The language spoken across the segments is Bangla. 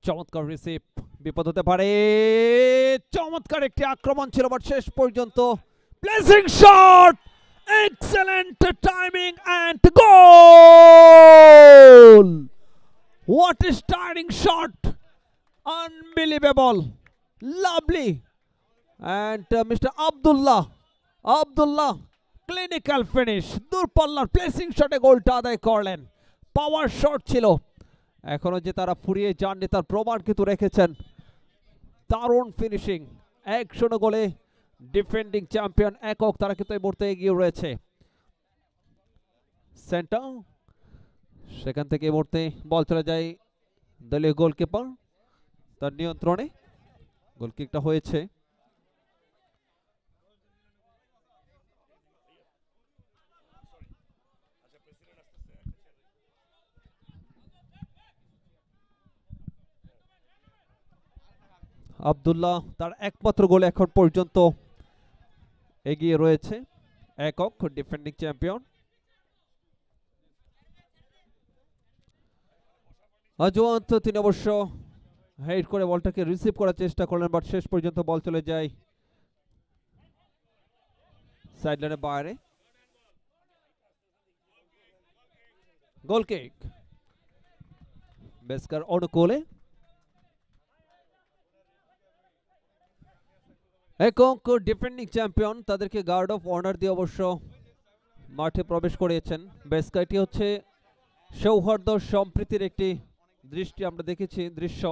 চমৎকার রিসিভ, বিপদ হতে পারে। চমৎকার একটি আক্রমণ ছিল, বাট শেষ পর্যন্ত placing shot, excellent timing and goal! What a starting shot! Unbelievable! Lovely! And Mr. Abdullah clinical finish, দূরপাল্লার প্লেসিং শটে গোলটা আদায় করলেন। পাওয়ার শট ছিল, এখনো যে তারা ফুরিয়ে যাননি তার প্রমাণ কিন্তু রেখেছেন। দারুণ ফিনিশিং, 1-0 গোলে ডিফেন্ডিং চ্যাম্পিয়ন একক তারা কিন্তু এই মুহূর্তে এগিয়ে রয়েছে। সেন্টার, সেখান থেকে এই মুহূর্তে বল চলে যায় দলীয় গোলকিপার তার নিয়ন্ত্রণে। গোলকিকটা হয়েছে। আব্দুল্লাহ তার একমাত্র গোলে এখন পর্যন্ত এগিয়ে রয়েছে একক ডিফেন্ডিং চ্যাম্পিয়ন। আজওয়ান্ত তিনি অবশ্য হেড করে বলটাকে রিসিভ করার চেষ্টা করলেন, বাট শেষ পর্যন্ত বল চলে যায় সাইডলাইনের বাইরে। গোল কিক বেস্কার অনুকূলে। একক ডিফেন্ডিং চ্যাম্পিয়ন তাদেরকে গার্ড অফ অনার দিয়ে অবশ্য মাঠে প্রবেশ করিয়েছেন। বেস্কা, এটি হচ্ছে সৌহার্দ্য সম্প্রীতির একটি দৃষ্টি আমরা দেখেছি দৃশ্য।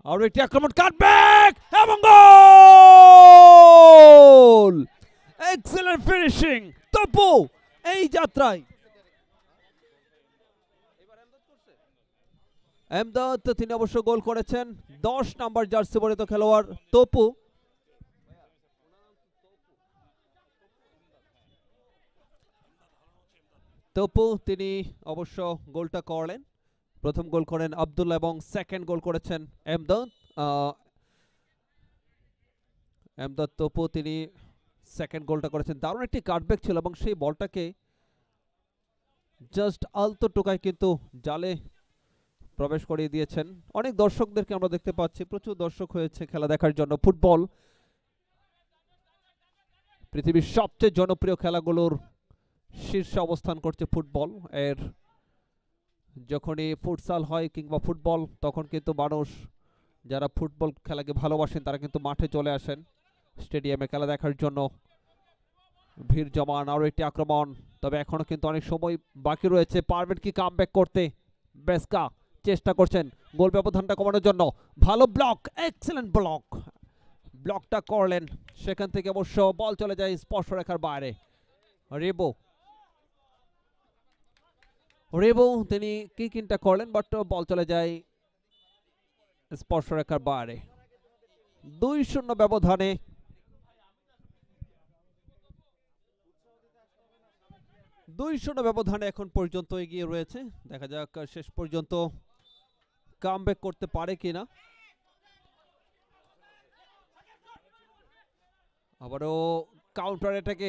আর একটি আক্রমণ, কাটব্যাক এবং গোল! এক্সেলেন্ট ফিনিশিং তপু এই যাত্রায়। এমদাদ তিনি অবশ্য গোল করেছেন, 10 নাম্বার জার্সি পরিহিত খেলোয়াড় তপু। তপু তিনি অবশ্য গোলটা করলেন। প্রথম গোল করেন আব্দুল্লাহ এবং সেকেন্ড গোল করেছেন এমদাদ তপু, তিনি সেকেন্ড গোলটা করেছেন। দারুণ একটি কাটব্যাক ছিল এবং সেই বলটাকে জাস্ট আলতো টোকায় কিন্তু জালে প্রবেশ করিয়ে দিয়েছেন। অনেক দর্শকদেরকে আমরা দেখতে পাচ্ছি, প্রচুর দর্শক হয়েছে খেলা দেখার জন্য। ফুটবল পৃথিবীর সবচেয়ে জনপ্রিয় খেলাগুলোর শীর্ষে অবস্থান করছে ফুটবল। এর যখনই ফুটসাল হয় কিংবা ফুটবল, তখন কিন্তু মানুষ যারা ফুটবল খেলাকে ভালোবাসেন তারা কিন্তু মাঠে চলে আসেন স্টেডিয়ামে খেলা দেখার জন্য, ভিড় জমান। আরও একটি আক্রমণ, তবে এখনো কিন্তু অনেক সময় বাকি রয়েছে। পারবেন কি কামব্যাক করতে? বেস্কা চেষ্টা করছেন গোল ব্যবধানটা কমানোর জন্য। ভালো ব্লক, এক্সেলেন্ট ব্লকটা করলেন। সেখান থেকে অবশ্য বল চলে যায় স্পর্শরেখার বাইরে। রেবো তিনি কিকিংটা করলেন, বাট বল চলে যায় স্পর্শরেখার বাইরে। 2-0 ব্যবধানে এখন পর্যন্ত এগিয়ে রয়েছে। দেখা যাক শেষ পর্যন্ত কামব্যাক করতে পারে কিনা। আবারও কাউন্টার এটাকে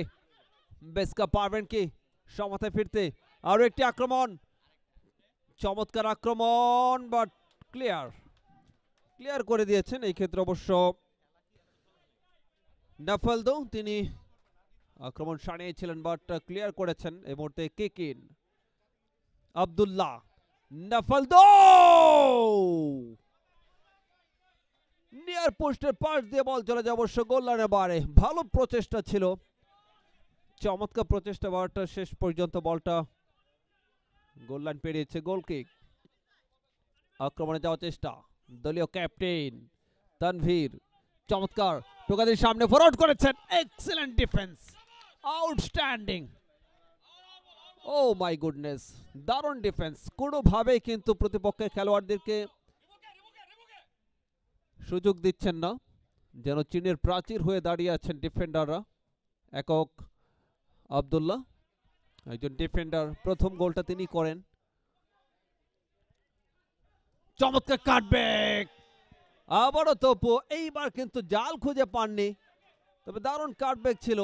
বেস্কা, পারবেন কি সমতায় ফিরতে? আরো একটি আক্রমণ, চমৎকার আক্রমণ, বাট ক্লিয়ার করে দিয়েছেন। এই ক্ষেত্রে অবশ্য নাফালদো তিনি আক্রমণ সানিয়েছিলেন, বাট ক্লিয়ার করেছেন। এই মুহূর্তে কিক ইন আব্দুল্লাহ, নাফালদো নিয়ার পোস্টের পাশ দিয়ে বল চলে যায় অবশ্য গোল লাইনের বাইরে। ভালো প্রচেষ্টা ছিল, চমৎকার প্রচেষ্টা, বাট শেষ পর্যন্ত বলটা গোল লাইন পেরিয়েছে। গোল কিক, আক্রমণে যাওয়ার চেষ্টা দলীয় ক্যাপ্টেন তানভীর, চমৎকার টোকাদের সামনে ফরওয়ার্ড করেছেন। Excellent defence, outstanding. Oh my goodness, দারুণ ডিফেন্স। কোনোভাবেই কিন্তু প্রতিপক্ষের খেলোয়াড়দেরকে সুযোগ দিচ্ছেন না, যেন চীনের প্রাচীর হয়ে দাঁড়িয়ে আছেন ডিফেন্ডাররা। একক আব্দুল্লাহ একজন ডিফেন্ডার, প্রথম গোলটা তিনি করেন। চমৎকার কাটব্যাক, আবারও তপু, এইবার কিন্তু জাল খুঁজে পাননি, তবে দারুণ কাটব্যাক ছিল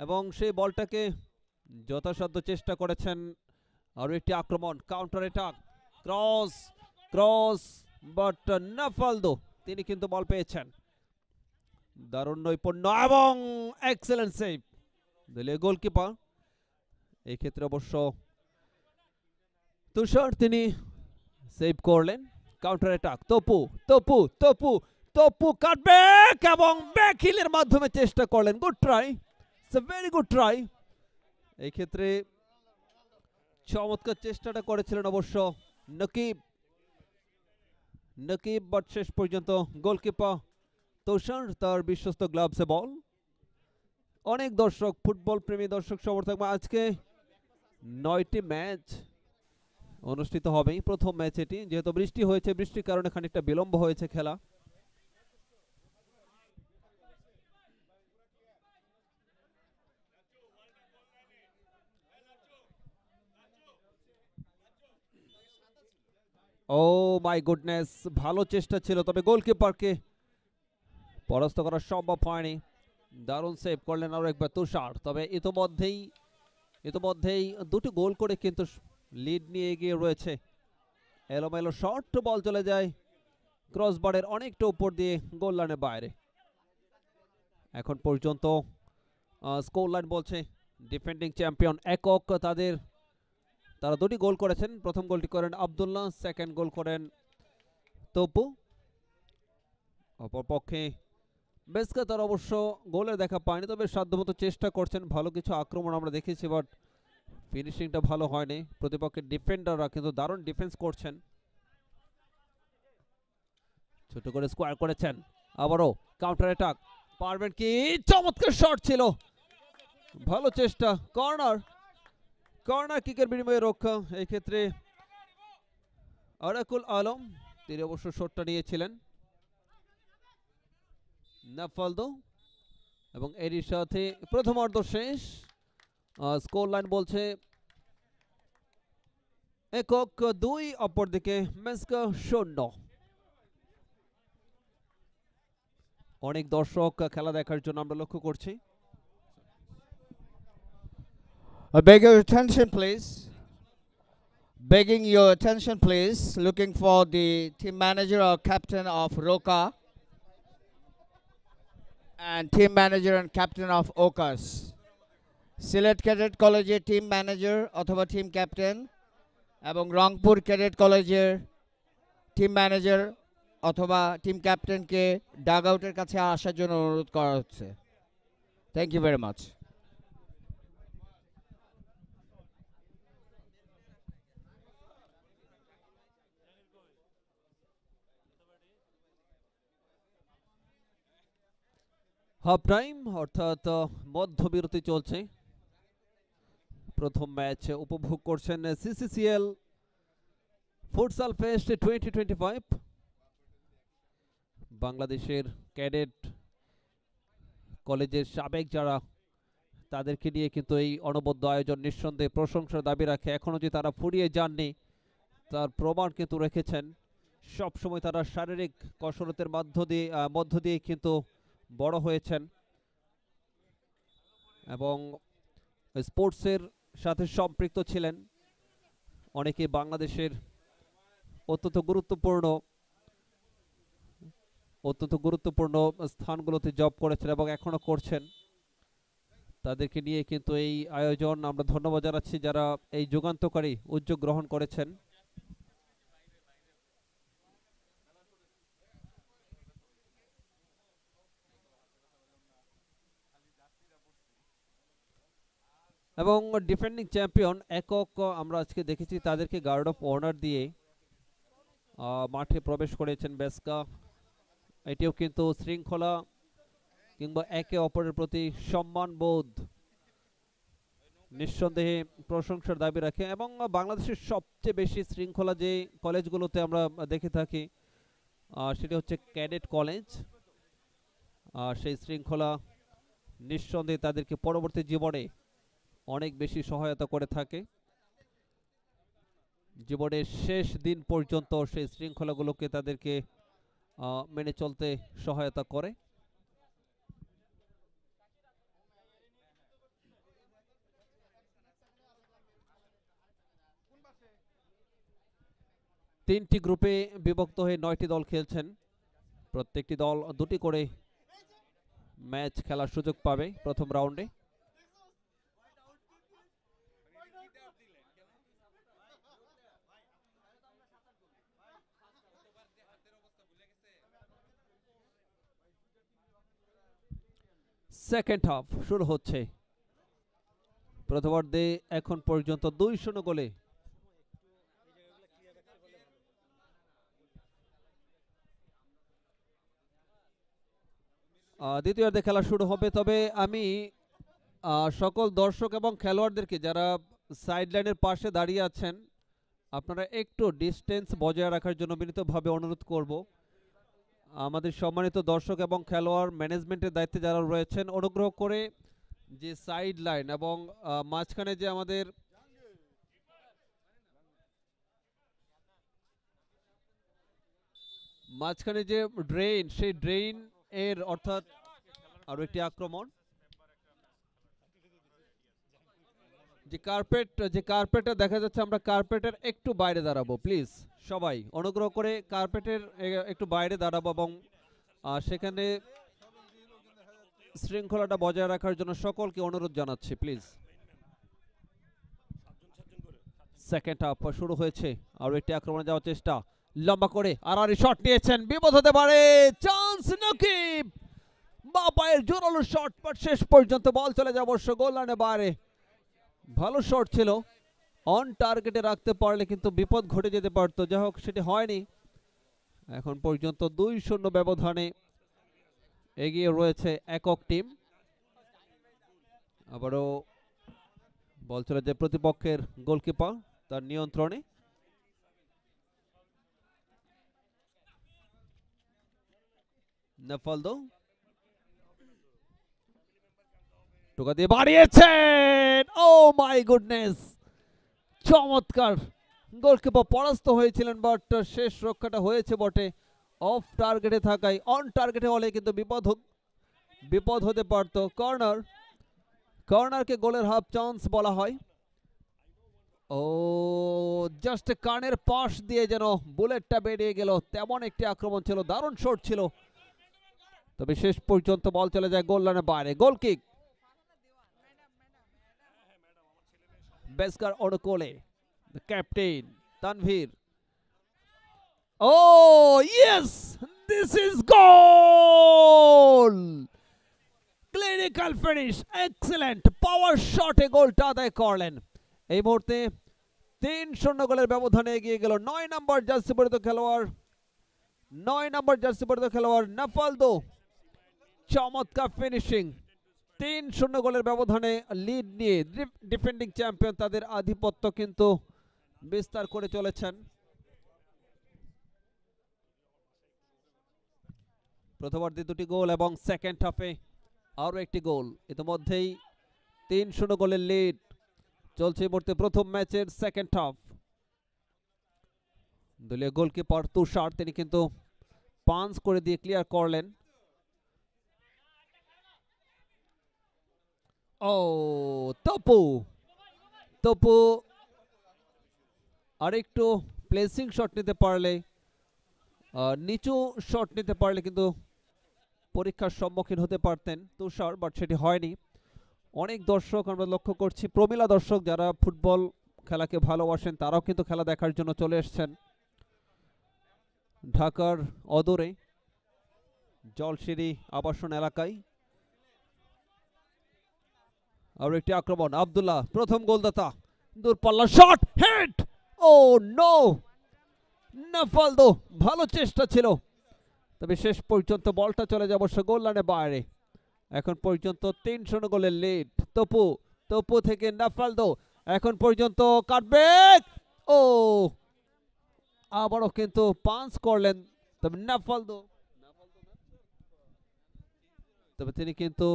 এবং সেই বলটাকে যথাসাধ্য চেষ্টা করেছেন। আরো একটি আক্রমণ, কাউন্টার অ্যাটাক, ক্রস বাট নাফালদো তিনি কিন্তু বল পেয়েছেন। দারুণ নৈপুণ্য এবং এক্সেলেন্ট সেভ দলীয় গোলকিপার। এই ক্ষেত্রে অবশ্য তুষার তিনি সেভ করলেন। Counter attack, Topu Topu Topu Topu cutback এবং ব্যাক হিলের মাধ্যমে চেষ্টা করলেন। Good try, it's a very good try. এই ক্ষেত্রে চমৎকার চেষ্টাটা করেছিলেন অবশ্য নকিব নকিব, বাট শেষ পর্যন্ত গোলকিপার তুষার তার বিশ্বস্ত গ্লাভসে বল। অনেক দর্শক, ফুটবল প্রেমী দর্শক সমর্থক, আজকে 9টি ম্যাচ অনুষ্ঠিত হবে। প্রথম ম্যাচ এটি, যেহেতু বৃষ্টি হয়েছে, বৃষ্টির কারণে খানিকটা বিলম্ব হয়েছে খেলা। ও মাই গুডনেস, ভালো চেষ্টা ছিল, তবে গোলকিপারকে পরাস্ত করা সম্ভব হয়নি। দারুণ সেভ করলেন আরো একবার তুষার। তবে ইতোমধ্যেই দুটি গোল করে কিন্তু লিড নিয়ে এগিয়ে রয়েছে। এলোমেলো শর্ট বল চলে যায় ক্রসবারের অনেকটা উপর দিয়ে গোল লাইনের বাইরে। এখন পর্যন্ত স্কোর লাইন বলছে ডিফেন্ডিং চ্যাম্পিয়ন একক তারা দুটি গোল করেছেন। প্রথম গোলটি করেন আব্দুল্লাহ, সেকেন্ড গোল করেন তপু। অপরপক্ষে বেসকা তার অবশ্য গোলের দেখা পায়নি, তবে সাধ্যমতো চেষ্টা করছেন। ভালো কিছু আক্রমণ আমরা দেখেছি, বাট ফিনিশিংটা ভালো হয়নি। প্রতিপক্ষের ডিফেন্ডাররা কিন্তু দারুণ ডিফেন্স করছেন। ছোট করে স্কোয়ার করেছেন, আবারও কাউন্টার অ্যাটাক, পারবেন কি? চমৎকার শট ছিল, ভালো চেষ্টা। কর্নার কিকের বিনিময়ে রক্ষা। এই ক্ষেত্রে আরাকুল আলম তিনি অবশ্য শটটা নিয়েছিলেন। নাফালদো এবং এরই সাথে প্রথমার্ধ শেষ। স্কোর লাইন বলছে একক 2, অপরদিকে মেসকা 0। অনেক দর্শক খেলা দেখার জন্য আমরা লক্ষ্য করছি। I beg your attention, please. Begging your attention, please. Looking for the team manager or captain of Roka and team manager and captain of Okas. Sylhet Cadet College team manager অথবা team captain এবং রংপুর ক্যাডেট কলেজের টিম ম্যানেজার অথবা টিম ক্যাপ্টেনকে ডাগ আউটের কাছে আসার জন্য অনুরোধ করা হচ্ছে। Thank you very much. Half time অর্থাৎ মধ্যবিরতি চলছে। প্রথম ম্যাচ উপভোগ করছেন সিসিসিএল ফুটসাল ফেস্ট 2025। বাংলাদেশের ক্যাডেট কলেজের সাবেক যারা, তাদেরকে নিয়ে কিন্তু এই অনবদ্য আয়োজন নিঃসন্দেহে প্রশংসার দাবি রাখে। এখনও যে তারা ফুরিয়ে যাননি তার প্রমাণ কিন্তু রেখেছেন। সবসময় তারা শারীরিক কসরতের মধ্য দিয়ে কিন্তু বড় হয়েছেন এবং স্পোর্টসের সাথে সম্পৃক্ত ছিলেন। অনেকে বাংলাদেশের অত্যন্ত গুরুত্বপূর্ণ স্থানগুলোতে জব করেছেন এবং এখনো করছেন। তাদেরকে নিয়ে কিন্তু এই আয়োজন। আমরা ধন্যবাদ জানাচ্ছি যারা এই যুগান্তকারী উদ্যোগ গ্রহণ করেছেন। এবং ডিফেন্ডিং চ্যাম্পিয়ন একক আমরা আজকে দেখেছি তাদেরকে গার্ড অফ অনার দিয়ে মাঠে প্রবেশ করেছেন বেসকা। এটিও কিন্তু শৃঙ্খলা কিংবা একে অপরের প্রতি সম্মানবোধ নিঃসন্দেহে প্রশংসার দাবি রাখে। এবং বাংলাদেশের সবচেয়ে বেশি শৃঙ্খলা যে কলেজগুলোতে আমরা দেখে থাকি সেটি হচ্ছে ক্যাডেট কলেজ। সেই শৃঙ্খলা নিঃসন্দেহে তাদেরকে পরবর্তী জীবনে অনেক বেশি সহায়তা করে থাকে। জীবনের শেষ দিন পর্যন্ত সেই শৃঙ্খলাগুলোকে তাদেরকে মেনে চলতে সহায়তা করে। তিনটি গ্রুপে বিভক্ত হয়ে 9টি দল খেলছেন। প্রত্যেকটি দল দুটি করে ম্যাচ খেলার সুযোগ পাবে প্রথম রাউন্ডে। সেকেন্ড হাফ শুরু হচ্ছে। প্রথমার্ধে এখন পর্যন্ত 2-0 গোলে দ্বিতীয়ার্ধে খেলা শুরু হবে। তবে আমি সকল দর্শক এবং খেলোয়াড়দেরকে যারা সাইড লাইনের পাশে দাঁড়িয়ে আছেন, আপনারা একটু ডিস্টেন্স বজায় রাখার জন্য বিনীতভাবে অনুরোধ করব। আমাদের সম্মানিত দর্শক এবং খেলোয়াড় ম্যানেজমেন্টের দায়িত্বে যারা রয়েছেন, অনুগ্রহ করে যে সাইড লাইন এবং মাঝখানে যে আমাদের মাঝখানে যে ড্রেন, সেই ড্রেন এর অর্থাৎ আরো একটি আক্রমণ, যে কার্পেটটা দেখা যাচ্ছে, আমরা কার্পেটের একটু বাইরে দাঁড়াবো প্লিজ। সবাই অনুগ্রহ করে কার্পেটের একটু বাইরে দাঁড়াবো এবং সেখানে শৃঙ্খলাটা বজায় রাখার জন্য সকলকে অনুরোধ জানাচ্ছি প্লিজ। সেকেন্ড হাফ শুরু হয়েছে। আরো একটি আক্রমণে যাওয়ার চেষ্টা, লম্বা করে আরারি শট নিয়েছেন, বিপদ হতে পারে, চান্স নকিব, বাপায়ের জোরালো শট, বাট শেষ পর্যন্ত বল চলে যাবে অবশ্য গোল লাইনের বাইরে। ভালো শট ছিল, অন টার্গেটে রাখতে পারলে কিন্তু বিপদ ঘটে যেতে পারতো, যাই হোক সেটি হয়নি। এখন পর্যন্ত 2-0 ব্যবধানে এগিয়ে রয়েছে একক টিম। আবারও বল চলে যায় প্রতিপক্ষের গোলকিপার তার নিয়ন্ত্রণে। নাফালদো টোকা দিয়ে বাড়িয়েছেন, ও মাই গুডনেস, চমৎকার। গোলকিপার পরাস্ত হয়েছিলেন, বাট শেষ রক্ষাটা হয়েছে বটে। অফ টার্গেটে থাকায়, অন টার্গেটে হলে কিন্তু বিপদ হতে পারতো। কর্নারকে গোলের হাফ চান্স বলা হয়। ও জাস্ট কানের পাশ দিয়ে যেন বুলেটটা বেরিয়ে গেল, তেমন একটি আক্রমণ ছিল, দারুণ শট ছিল। তবে শেষ পর্যন্ত বল চলে যায় গোল লাইনের বাইরে। গোল কিক, বেসকার ওডকোলে, the captain Tanvir. Oh yes, this is goal, clinical finish, excellent power shot এ গোলটা আদায় করলেন। এই মুহূর্তে 3-0 গোলের ব্যবধানে এগিয়ে গেল 9 নম্বর জার্সি পরিহিত খেলোয়াড় নাফালদো। চমৎকার ফিনিশিং, 3-0 গোলের ব্যবধানে লিড নিয়ে ডিফেন্ডিং চ্যাম্পিয়ন তাদের আধিপত্য কিন্তু বিস্তার করে চলেছেন। প্রথমার্ধে 2টি গোল এবং সেকেন্ড হাফে আরো একটি গোল। ইতিমধ্যেই 3-0 গোলের লিড চলছে এই মুহূর্তে প্রথম ম্যাচের সেকেন্ড হাফ। দলীয় গোলকিপার তুষার, তিনি কিন্তু পাঞ্চ করে দিয়ে ক্লিয়ার করলেন। ও তপু আরেকটু প্লেসিং শট নিতে পারলে, নিচু শট নিতে পারলে কিন্তু পরীক্ষার সম্মুখীন হতে পারতেন তুষার, বাট সেটি হয়নি। অনেক দর্শক আমরা লক্ষ্য করছি, প্রমিলা দর্শক যারা ফুটবল খেলাকে ভালোবাসেন, তারাও কিন্তু খেলা দেখার জন্য চলে এসেছেন ঢাকার অদূরে জলসিঁড়ি আবাসন এলাকায়। আর একটি আক্রমণ, আব্দুল্লাহ প্রথম গোলদাতা, দূরপাল্লা শট, হেড, ও নো, নাফালদো ভালো চেষ্টা ছিল, তবে শেষ পর্যন্ত বলটা চলে যাবে অবশ্য গোল লাইনের বাইরে। এখন পর্যন্ত 3-0 গোলের লিড। তপু থেকে নাফালদো, এখন পর্যন্ত কাটব্যাক, ও আবারও কিন্তু পাঞ্চ করলেন, তবে নাফালদো, তবে তিনি কিন্তু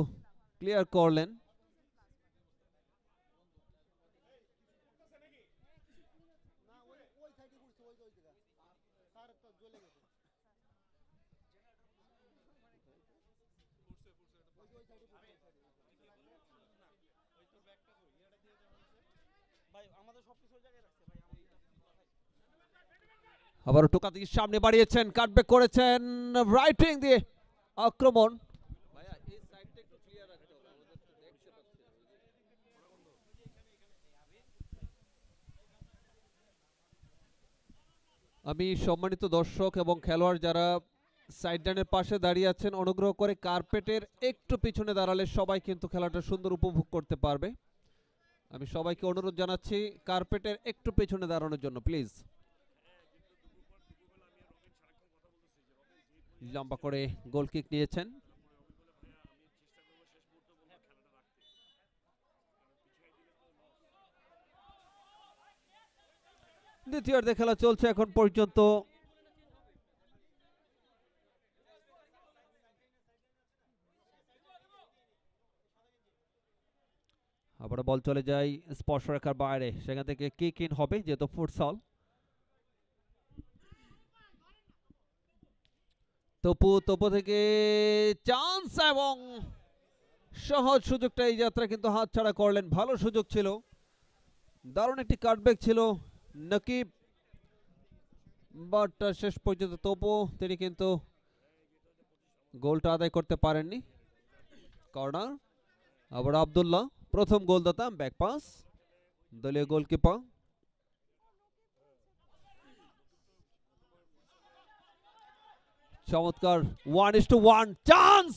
ক্লিয়ার করলেন। আবার টোকা থেকে সামনে বাড়িয়েছেন, কাটব্যাক করেছেন, রাইট উইং দিয়ে আক্রমণ। আমি সম্মানিত দর্শক এবং খেলোয়াড় যারা সাইড লাইনের পাশে দাঁড়িয়ে আছেন, অনুগ্রহ করে কার্পেটের একটু পিছনে দাঁড়ালে সবাই কিন্তু খেলাটা সুন্দর উপভোগ করতে পারবে। আমি সবাইকে অনুরোধ জানাচ্ছি কার্পেটের একটু পেছনে দাঁড়ানোর জন্য প্লিজ। লম্বা করে গোল কিক নিয়েছেন। দ্বিতীয়ার্ধে খেলা চলছে এখন পর্যন্ত। আবার বল চলে যায় স্পর্শরেখার বাইরে, সেখান থেকে কিক ইন হবে যেহেতু ফুটসল। তপু থেকে চান্স এবং সহজ সুযোগটা এই যাত্রা কিন্তু হাতছাড়া করলেন। ভালো সুযোগ ছিল, দারুণ একটি কাটব্যাক ছিল নকিব, বাট শেষ পর্যন্ত তপু তিনি কিন্তু গোলটা আদায় করতে পারেননি। কর্নার, আবার আব্দুল্লাহ প্রথম গোলদাতা, ব্যাক পাস, দলীয় গোলকিপার। চমৎকার 1:1 চান্স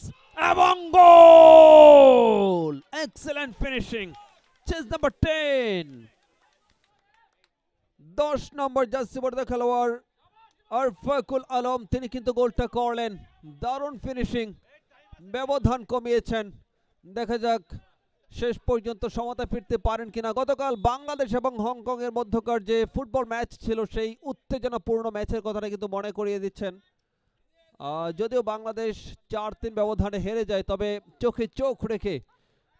এবং গোল! এক্সেলেন্ট ফিনিশিং, চেস নাম্বার 10, 10 নম্বর জার্সি পরা খেলোয়াড় আরফাকুল আলম, তিনি কিন্তু গোলটা করলেন। দারুণ ফিনিশিং, ব্যবধান কমিয়েছেন। দেখা যাক শেষ পর্যন্ত সমতা ফিরতে পারেন কিনা। গতকাল বাংলাদেশ এবং হংকং এর মধ্যকার যে ফুটবল ম্যাচ ছিল, সেই উত্তেজনাপূর্ণ ম্যাচের কথাটা কিন্তু মনে করিয়ে দিচ্ছেন। যদিও বাংলাদেশ 4-3 ব্যবধানে হেরে যায়, তবে চোখে চোখ রেখে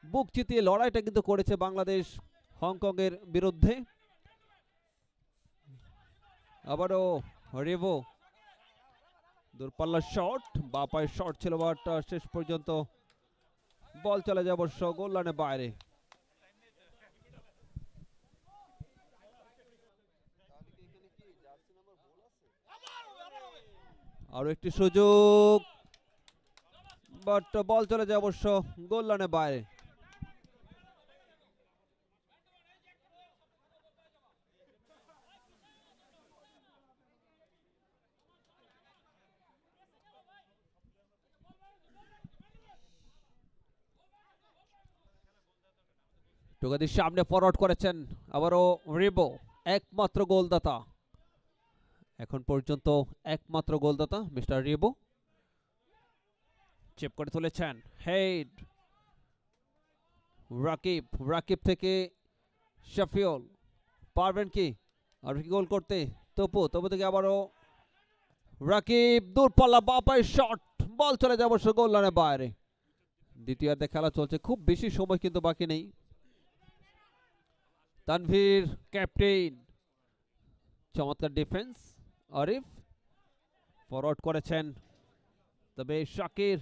বুক চিতিয়ে লড়াইটা কিন্তু করেছে বাংলাদেশ হংকং এর বিরুদ্ধে। আবারও রেভো, দূরপাল্লার শট, বাঁ পায়ের শট ছিল, বাট শেষ পর্যন্ত বল চলে যায় অবশ্য গোল লাইনের বাইরে। আরো একটি সুযোগ, বাট বল চলে যায় অবশ্য গোল লাইনের বাইরে। টোকাদির সামনে ফরওয়ার্ড করেছেন, আবারও রিবো, একমাত্র গোলদাতা এখন পর্যন্ত, একমাত্র গোলদাতা মিস্টার রিবো। চেপ করে তুলেছেন, হেড রাকিব, রাকিব থেকে শাফিউল, পারবেন কি আর কি গোল করতে? তপু, তপু থেকে আবারও রাকিব, দূরপাল্লা বাঁ পায়ের শট, বল চলে যাবে অবশ্য গোল লাইনের বাইরে। দ্বিতীয়ার্ধে খেলা চলছে, খুব বেশি সময় কিন্তু বাকি নেই। তানভীর ক্যাপ্টেন, চমৎকার ডিফেন্স। আরিফ ফরওয়ার্ড করেছেন, তবে শাকির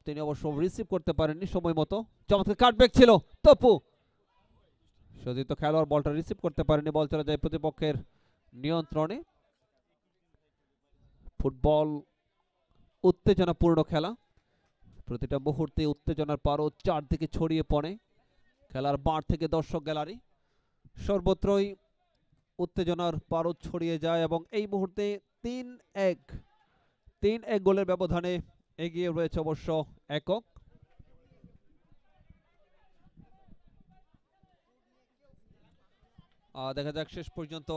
তিনি অবশ্য রিসিভ করতে পারেননি সময় মতো। চমৎকার কাটব্যাক ছিল, তপু সতীর্থ খেলোয়াড় বলটা রিসিভ করতে পারেনি, বল চলে যায় প্রতিপক্ষের নিয়ন্ত্রণে। ফুটবল উত্তেজনাপূর্ণ খেলা, প্রতিটা মুহূর্তে উত্তেজনার পারদ চারদিকে ছড়িয়ে পড়ে। খেলার মাঠ থেকে দর্শক গ্যালারি সর্বত্রই উত্তেজনার পারদ ছড়িয়ে যায় এবং এই মুহূর্তে 3-1 গোলের ব্যবধানে এগিয়ে রয়েছে অবশ্য একক। দেখা যাক শেষ পর্যন্ত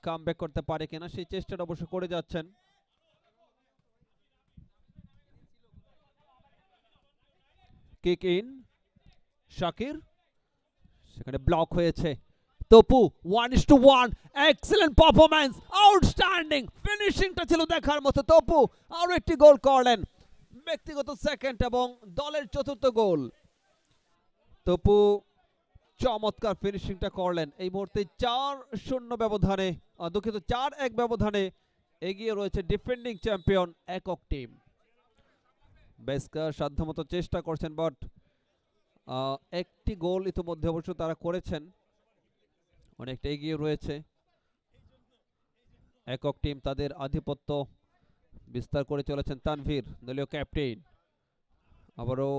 কামব্যাক করতে পারে কিনা, সেই চেষ্টাটা অবশ্য করে যাচ্ছেন। কিক ইন, শাকির, সেখানে ব্লক হয়েছে। তপু 1:1, এক্সেলেন্ট পারফরম্যান্স, আউটস্ট্যান্ডিং ফিনিশিংটা ছিল দেখার মতো। তপু আরো একটি গোল করলেন, ব্যক্তিগত সেকেন্ড এবং দলের চতুর্থ গোল। তপু চমৎকার ফিনিশিংটা করলেন। এই মুহূর্তে 4-0 ব্যবধানে, দুঃখিত 4-1 ব্যবধানে এগিয়ে রয়েছে ডিফেন্ডিং চ্যাম্পিয়ন একক টিম। বেস্কার সাধ্যমতো চেষ্টা করছেন, বাট একটি গোল ইতিমধ্যে অবশ্য তারা করেছেন, অনেকটা এগিয়ে রয়েছে। একক টিম তাদের আধিপত্য বিস্তার করে চলেছেন তানভীর, দলীয় ক্যাপ্টেন। আবারও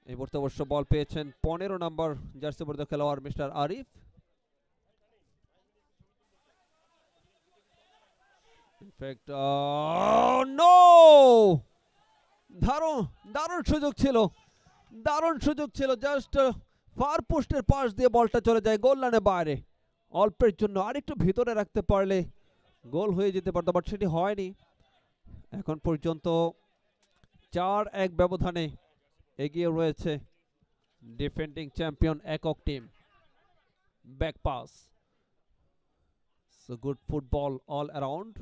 এই মুহূর্তে অবশ্য বল পেয়েছেন 15 নম্বর জার্সি পরিহিত খেলোয়াড় মিস্টার আরিফ। ইনফ্যাক্ট নো, দারুণ দারুণ সুযোগ ছিল, দারুণ সুযোগ ছিল, জাস্ট ফার পোস্টের পাশ দিয়ে বলটা চলে যায় গোল লাইনের বাইরে। অল্পের জন্য আরেকটু ভিতরে রাখতে পারলে গোল হয়ে যেতে পারতো, বাট সেটি হয়নি। এখন পর্যন্ত 4-1 ব্যবধানে এগিয়ে রয়েছে ডিফেন্ডিং চ্যাম্পিয়ন একক team. Back pass, good football all around,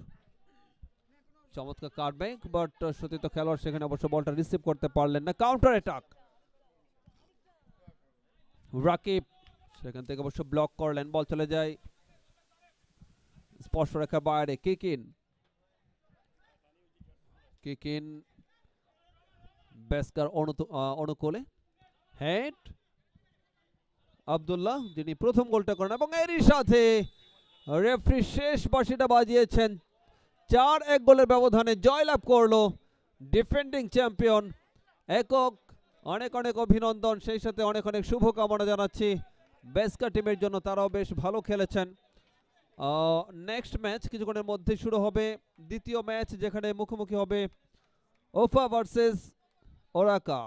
চমৎকার কাটব্যাক, বাট সতীর্থ খেলোয়াড় সেখানে অবশ্য বলটা রিসিভ করতে পারলেন না। কাউন্টার অ্যাটাক, রাকিব সেখান থেকে অবশ্য ব্লক করলেন, বল চলে যায় স্পর্শ রেখার বাইরে। কিকিন, কিকিন বেস্কার অনুকূলে, হেড আব্দুল্লাহ যিনি প্রথম গোলটা করেন, এবং এরই সাথে রেফারি শেষ বাঁশিটা বাজিয়েছেন। 4-1 গোলের ব্যবধানে জয়লাভ করলো ডিফেন্ডিং চ্যাম্পিয়ন একক। অনেক অনেক অভিনন্দন, সেই সাথে অনেক অনেক শুভকামনা জানাচ্ছি বেস্কা টিমের জন্য, তারাও বেশ ভালো খেলেছেন। নেক্সট ম্যাচ কিছুক্ষণের মধ্যে শুরু হবে, দ্বিতীয় ম্যাচ, যেখানে মুখোমুখি হবে ওফা ভার্সেস ওরাকা।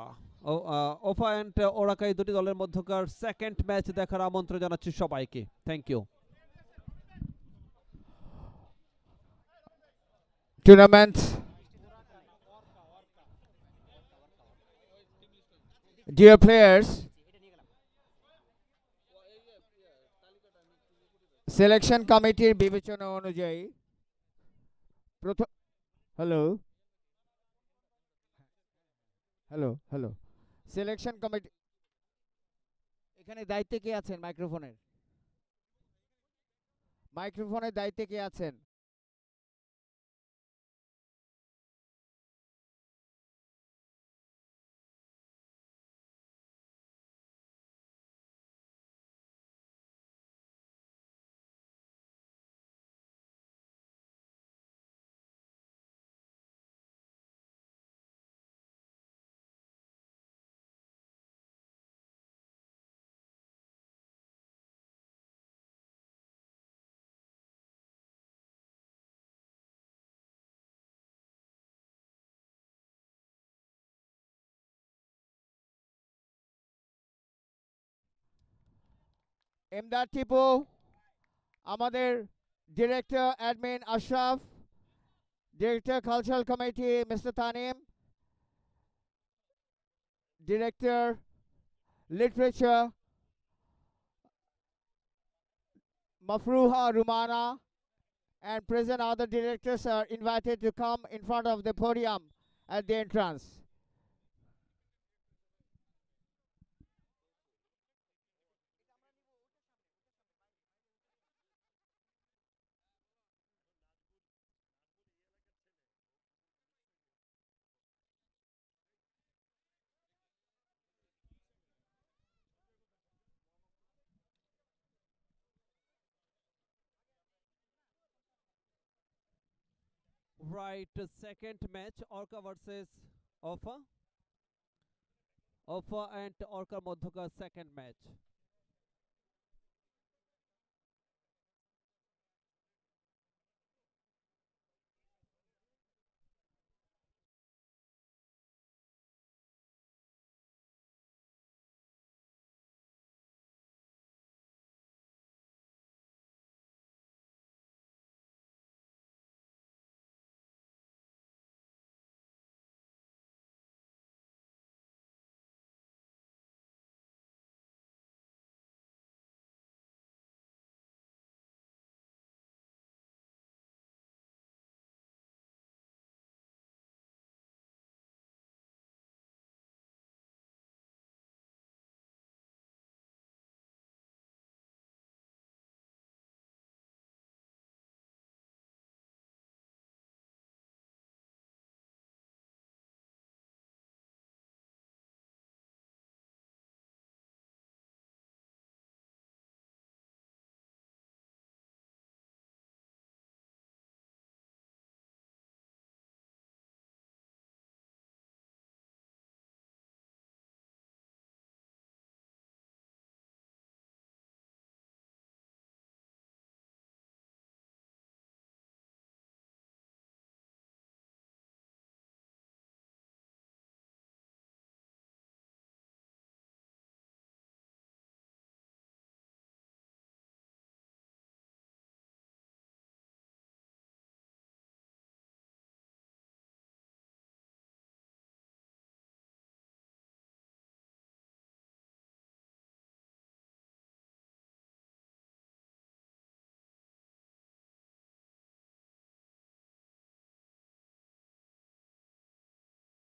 ওফা অ্যান্ড ওরাকা এই দুটি দলের মধ্যকার সেকেন্ড ম্যাচ দেখার আমন্ত্রণ জানাচ্ছি সবাইকে। Thank you. Tournament. Dear players, selection কমিটির বিবেচনা অনুযায়ী প্রথম হ্যালো হ্যালো হ্যালো সিলেকশন কমিটি এখানে দায়িত্বে কে আছেন? মাইক্রোফোনের দায়িত্বে কে আছেন? এমদাদ টিপু, আমাদের director admin Ashraf, director cultural committee mister Tanim, director literature Mafruha Rumana, and present other directors are invited to come in front of the podium at the entrance. Right, second match, Orca versus Ofa. Ofa and Orca মধ্যকার second match.